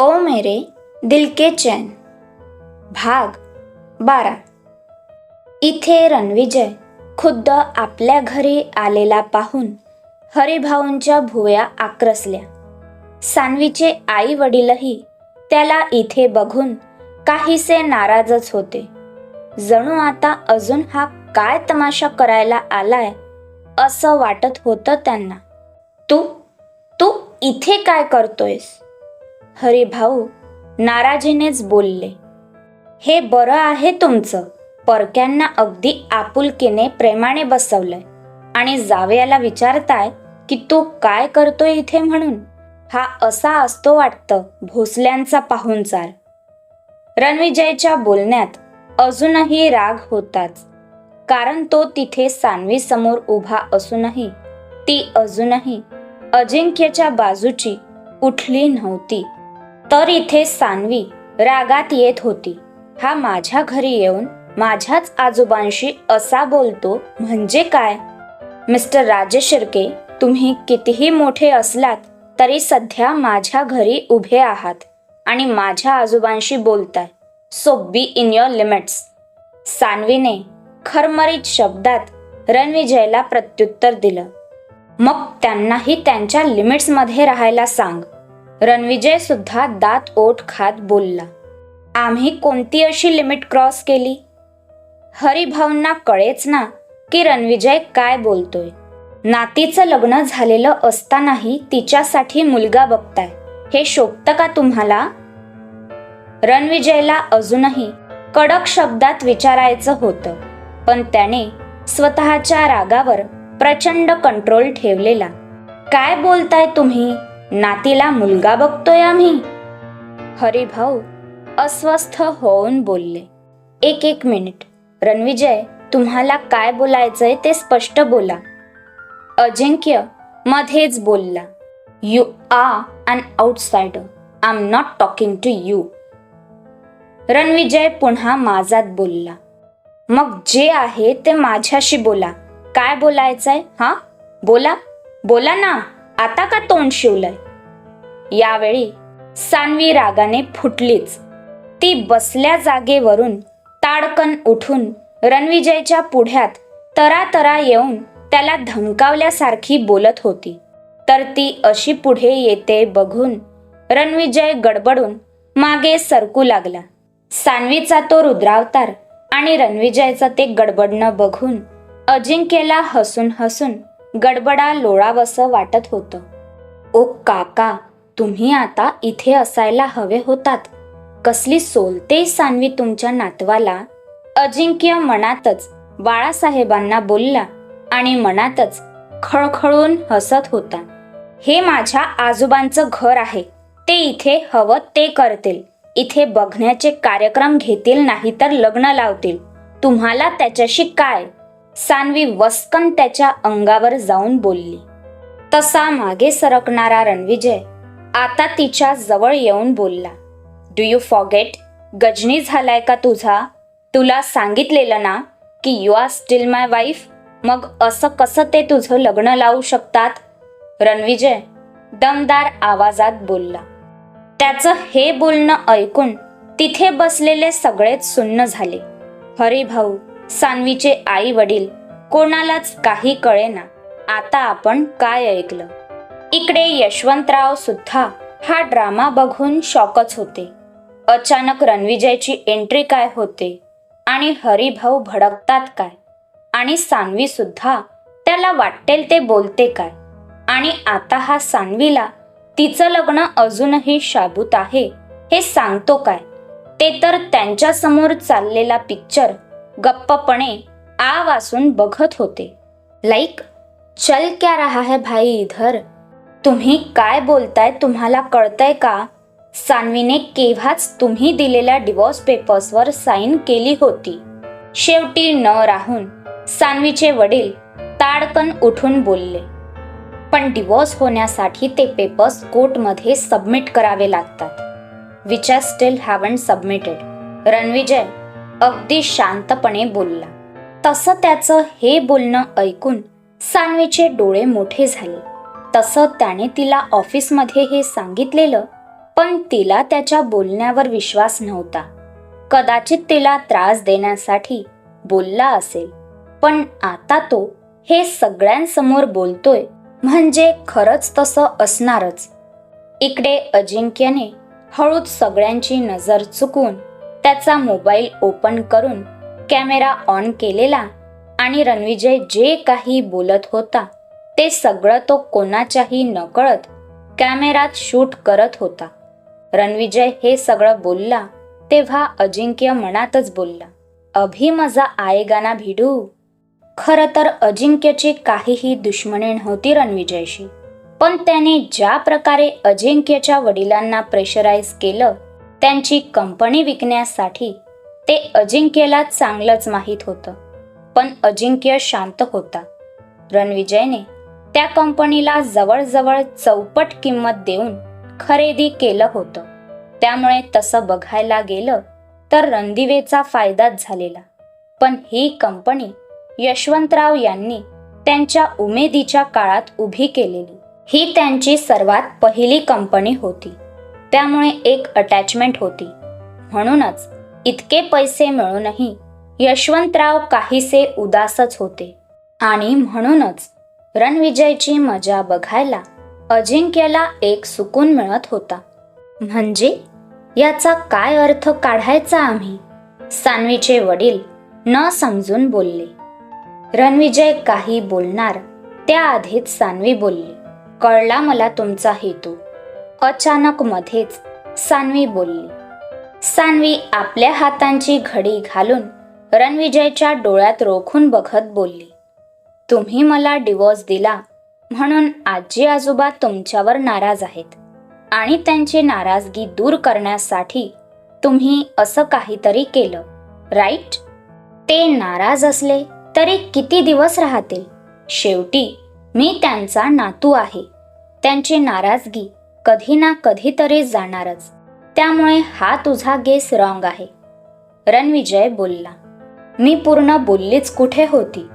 ओ मेरे दिल के चैन भाग 12। इथे रणविजय खुद्द आपल्या घरी आलेला पाहून हरिभाऊंच्या भुवया आक्रसल्या. सान्वीचे आई वडीलही त्याला इथे बघून काहीसे नाराजच होते. जणू आता अजून हा काय तमाशा करायला आलाय असं वाटत होतं त्यांना. तू तू इथे काय करतोयस? हरिभाऊ नाराजीनेच बोलले. हे बरं आहे तुमचं, परक्यांना अगदी आपुलकीने प्रेमाने बसवलंय आणि जावयाला विचारताय की तू काय करतोय इथे म्हणून. हा असा असतो वाटतं भोसल्यांचा पाहुणचार. रणविजयच्या बोलण्यात अजूनही राग होताच, कारण तो तिथे सान्वी समोर उभा असूनही ती अजूनही अजिंक्यच्या बाजूची उठली नव्हती. तर इथे सान्वी रागात येत होती. हा माझ्या घरी येऊन माझ्याच आजोबांशी असा बोलतो म्हणजे काय? मिस्टर राजेश शिर्के, तुम्ही कितीही मोठे असलात तरी सध्या माझ्या घरी उभे आहात आणि माझ्या आजोबांशी बोलताय. So be in your limits. सान्वीने खरमरीत शब्दात रणविजयला प्रत्युत्तर दिलं. मग त्यांनाही त्यांच्या लिमिट्समध्ये राहायला सांग. रणविजय सुद्धा दात ओठ खात बोलला. आम्ही कोणती अशी लिमिट क्रॉस केली? हरिभाऊंना कळेच ना की रणविजय काय बोलतोय. नातीचं लग्न झालेलं असतानाही तिच्यासाठी मुलगा बघताय, हे शोभतं का तुम्हाला? रणविजयला अजूनही कडक शब्दात विचारायचं होतं, पण त्याने स्वतःच्या रागावर प्रचंड कंट्रोल ठेवलेला. काय बोलताय तुम्ही? नातीला मुलगा बघतोय आम्ही? हरिभाऊ अस्वस्थ होऊन बोलले. एक मिनिट रणविजय, तुम्हाला काय बोलायचंय ते स्पष्ट बोला. अजिंक्य मध्येच बोलला. You are an outsider. I am not talking to you. Ranvijay पुन्हा माझात बोलला. मग जे आहे ते माझ्याशी बोला. काय बोलायचंय? हा बोला बोला ना, आता का तोंड शिवलंय? यावेळी सान्वी रागाने फुटलीच. ती बसल्या जागेवरून ताडकन उठून रणविजयच्या पुढ्यात तरातरा येऊन त्याला धमकावल्यासारखी बोलत होती. तर ती अशी पुढे येते बघून रणविजय गडबडून मागे सरकू लागला. सान्वीचा तो रुद्रावतार आणि रणविजयचं ते गडबडणं बघून अजिंक्यला हसून हसून गडबडा लोळावसं वाटत होतं. ओ काका, तुम्ही आता इथे असायला हवे होतात. कसली सोलते सान्वी तुमच्या नातवाला. अजिंक्य मनातच बाळासाहेबांना बोलला आणि मनातच खळखळून हसत होता. हे माझ्या आजोबांचं घर आहे, ते इथे हवं ते करतील. इथे बघण्याचे कार्यक्रम घेतील, नाही तर लग्न लावतील. तुम्हाला त्याच्याशी काय? सान्वी वस्कन त्याच्या अंगावर जाऊन बोलली. तसा मागे सरकणारा रणविजय आता तिच्या जवळ येऊन बोलला. Do you forget? गजनी झालाय का तुझा? तुला सांगितलेलं ना की you are still my wife. मग असं कसं ते तुझं लग्न लावू शकतात? रणविजय दमदार आवाजात बोलला. त्याचं हे बोलणं ऐकून तिथे बसलेले सगळेच सुन्न झाले. हरिभाऊ, सान्वीचे आई वडील, कोणालाच काही कळेना आता आपण काय ऐकलं. इकडे यशवंतराव सुद्धा हा ड्रामा बघून शॉकच होते. अचानक रणविजयची एंट्री काय होते आणि हरिभाऊ भडकतात काय, आणि सान्वी सुद्धा त्याला वाटेल ते बोलते काय, आणि आता हा सान्वीला तिचं लग्न अजूनही शाबूत आहे हे सांगतो काय, ते तर त्यांच्या समोर चाललेला पिक्चर गप्पपणे आ वासून बघत होते. लाईक चल क्या रहा है भाई इधर? तुम्ही काय बोलताय तुम्हाला कळतंय का? सान्वीने केव्हाच तुम्ही दिलेल्या डिवोर्स पेपर्सवर साईन केली होती. शेवटी न राहून सान्वीचे वडील ताडकन उठून बोलले. पण डिवोर्स होण्यासाठी ते पेपर्स कोर्टमध्ये सबमिट करावे लागतात. Which I still haven't submitted. Ranvijay अगदी शांतपणे बोलला. तसं त्याचं हे बोलणं ऐकून सान्वीचे डोळे मोठे झाले. तसं त्याने तिला ऑफिसमध्ये हे सांगितलेलं पण तिला त्याच्या बोलण्यावर विश्वास नव्हता. कदाचित तिला त्रास देण्यासाठी बोलला असेल, पण आता तो हे सगळ्यांसमोर बोलतोय म्हणजे खरंच तसं असणारच. इकडे अजिंक्यने हळूच सगळ्यांची नजर चुकवून त्याचा मोबाईल ओपन करून कॅमेरा ऑन केलेला आणि रणविजय जे काही बोलत होता ते सगळं तो कोणाच्याही नकळत कॅमेरात शूट करत होता. रणविजय हे सगळं बोलला तेव्हा अजिंक्य मनातच बोलला, अभी मजा आएगा ना भिडू. खरं तर अजिंक्यची काहीही दुश्मनी नव्हती रणविजयशी, पण त्याने ज्या प्रकारे अजिंक्यच्या वडिलांना प्रेशराईज केलं त्यांची कंपनी विकण्यासाठी ते अजिंक्यला चांगलंच माहीत होतं. पण अजिंक्य शांत होता. रणविजयने त्या कंपनीला जवळजवळ चौपट किंमत देऊन खरेदी केलं होतं. त्यामुळे तसं बघायला गेलं तर रणदिवेचा फायदाच झालेला. पण ही कंपनी यशवंतराव यांनी त्यांच्या उमेदीच्या काळात उभी केलेली. ही त्यांची सर्वात पहिली कंपनी होती, त्यामुळे एक अटॅचमेंट होती. म्हणूनच इतके पैसे मिळूनही यशवंतराव काहीसे उदासच होते आणि म्हणूनच रणविजयची मजा बघायला अजिंक्यला एक सुकून मिळत होता. म्हणजे याचा काय अर्थ काढायचा आम्ही? सान्वीचे वडील न समजून बोलले. रणविजय काही बोलणार त्याआधीच सान्वी बोलली, कळला मला तुमचा हेतू. अचानक मध्येच सान्वी बोलली. सान्वी आपल्या हातांची घडी घालून रणविजयच्या डोळ्यात रोखून बघत बोलली, तुम्ही मला डिवोर्स दिला म्हणून आजी आजोबा तुमच्यावर नाराज आहेत आणि त्यांची नाराजगी दूर करण्यासाठी तुम्ही असं काहीतरी केलं, राईट? ते नाराज असले तरी किती दिवस राहतील? शेवटी मी त्यांचा नातू आहे. त्यांची नाराजगी कधी ना कधीतरी जाणारच. त्यामुळे हा तुझा गेस रॉंग आहे. रणविजय बोलला. मी पूर्ण बोललीच कुठे होती?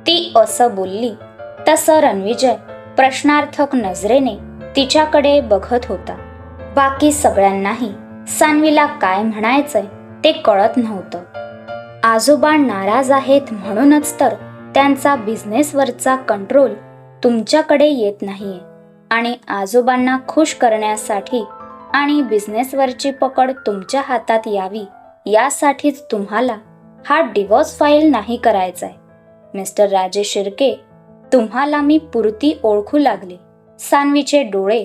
ती असं बोलली तसं रणविजय प्रश्नार्थक नजरेने तिच्याकडे बघत होता. बाकी सगळ्यांनाही सान्वीला काय म्हणायचंय ते कळत नव्हतं. आजोबा नाराज आहेत म्हणूनच तर त्यांचा बिझनेसवरचा कंट्रोल तुमच्याकडे येत नाहीये आणि आजोबांना खुश करण्यासाठी आणि बिझनेसवरची पकड तुमच्या हातात यावी यासाठीच तुम्हाला हा डिवोर्स फाईल नाही करायचाय. मिस्टर राजेश शिर्के, तुम्हाला मी पुरती ओळखू लागले. सान्वीचे डोळे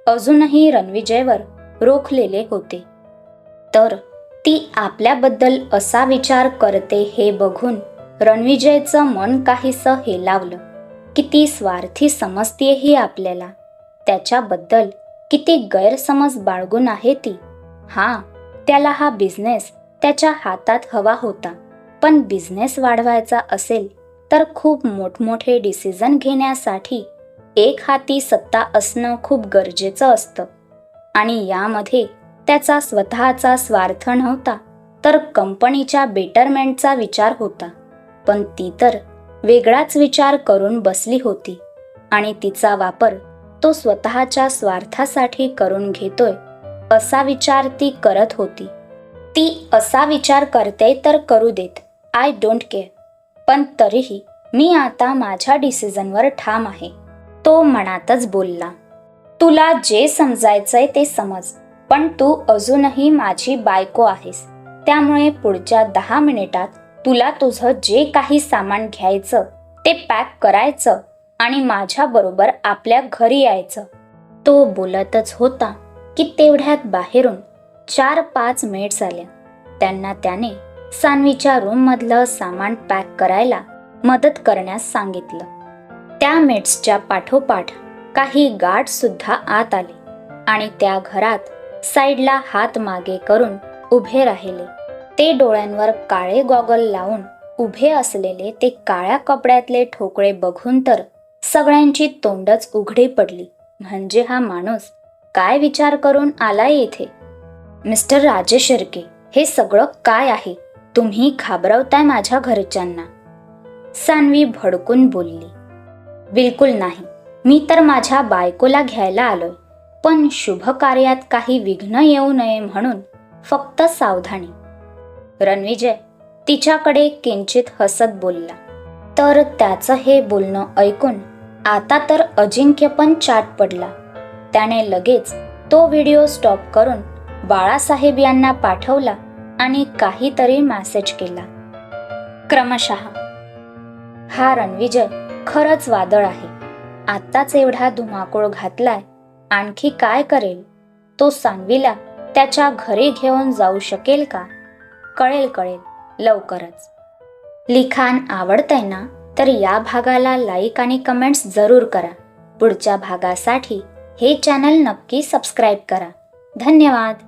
अजूनही रणविजयवर रोखलेले होते. तर ती आपल्याबद्दल असा विचार करते हे बघून रणविजयचं मन काहीसं हेलावलं. किती स्वार्थी समजते ही आपल्याला. त्याच्याबद्दल किती गैरसमज बाळगून आहे ती. त्याला हा बिझनेस त्याच्या हातात हवा होता, पण बिझनेस वाढवायचा असेल तर खूप मोठमोठे डिसिजन घेण्यासाठी एक हाती सत्ता असणं खूप गरजेचं असतं. आणि यामध्ये त्याचा स्वतःचा स्वार्थ नव्हता तर कंपनीच्या बेटरमेंटचा विचार होता. पण ती तर वेगळाच विचार करून बसली होती आणि तिचा वापर तो स्वतःच्या स्वार्थासाठी करून घेतोय असा विचार ती करत होती. ती असा विचार करते तर करू देत, आय डोंट केअर. पण तरीही मी आता माझ्या डिसिजनवर ठाम आहे. तो मनातच बोलला. तुला जे समजायचंय ते समज, पण तू अजूनही माझी बायको आहेस. त्यामुळे पुढच्या 10 मिनिटात तुला तुझं जे काही सामान घ्यायचं ते पॅक करायचं आणि माझ्याबरोबर आपल्या घरी यायचं. तो बोलतच होता की तेवढ्यात बाहेरून 4-5 मेड्स आल्या. त्यांना त्याने सान्वीच्या रूममधलं सामान पॅक करायला मदत करण्यास सांगितलं. त्या मेड्सच्या पाठोपाठ काही गार्ड सुद्धा आत आले आणि त्या घरात साईडला हात मागे करून उभे राहिले. ते डोळ्यांवर काळे गॉगल लावून उभे असलेले ते काळ्या कपड्यातले ठोकळे बघून तर सगळ्यांची तोंडच उघडी पडली. म्हणजे हा माणूस काय विचार करून आलाय इथे? मिस्टर राजेश शिर्के, हे सगळं काय आहे? तुम्ही घाबरवताय माझ्या घरच्यांना. सान्वी भडकून बोलली. बिलकुल नाही, मी तर माझ्या बायकोला घ्यायला आलोय. पण शुभ कार्यात काही विघ्न येऊ नये म्हणून फक्त सावधानी. रणविजय तिच्याकडे किंचित हसत बोलला. तर त्याचं हे बोलणं ऐकून आता तर अजिंक्य पण चाट पडला. त्याने लगेच तो व्हिडिओ स्टॉप करून बाळासाहेब यांना पाठवला आणि काहीतरी मेसेज केला. क्रमशः हा रणविजय खरंच वादळ आहे. आत्ताच एवढा धुमाकूळ घातलाय, आणखी काय करेल? तो सान्वीला त्याच्या घरी घेऊन जाऊ शकेल का? कळेल लवकरच. लिखाण आवडतंय ना, तर या भागाला लाईक आणि कमेंट्स जरूर करा. पुढच्या भागासाठी हे चॅनल नक्की सबस्क्राईब करा. धन्यवाद.